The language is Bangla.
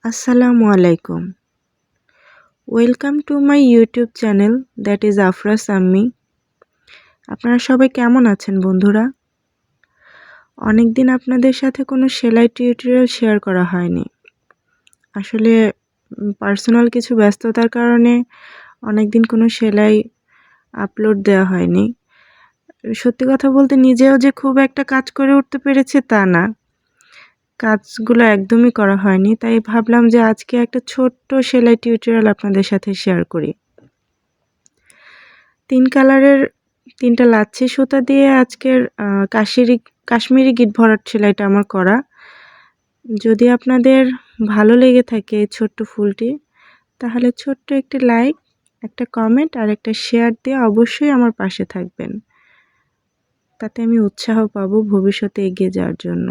আসসালামু আলাইকুম। Welcome to my YouTube channel that is Afra Sammi. আপনারা সবাই কেমন আছেন বন্ধুরা? অনেক দিন আপনাদের সাথে কোনো সেলাই টিউটোরিয়াল শেয়ার করা হয়নি। আসলে পার্সোনাল কিছু ব্যস্ততার কারণে অনেক দিন কোনো সেলাই আপলোড দেওয়া হয়নি। সত্যি কথা বলতে নিজেও যে খুব একটা কাজ করে উঠতে পেরেছি তা না। কাজগুলো একদমই করা হয়নি, তাই ভাবলাম যে আজকে একটা ছোট্ট সেলাই টিউটোরিয়াল আপনাদের সাথে শেয়ার করি। 3 কালারের 3টা লাচ্ছি সুতা দিয়ে আজকের কাশ্মীরি গিট ভরাট সেলাইটা আমার করা। যদি আপনাদের ভালো লেগে থাকে এই ছোট্ট ফুলটি, তাহলে ছোট্ট একটি লাইক, একটা কমেন্ট আর একটা শেয়ার দিয়ে অবশ্যই আমার পাশে থাকবেন। তাতে আমি উৎসাহ পাবো ভবিষ্যতে এগিয়ে যাওয়ার জন্য।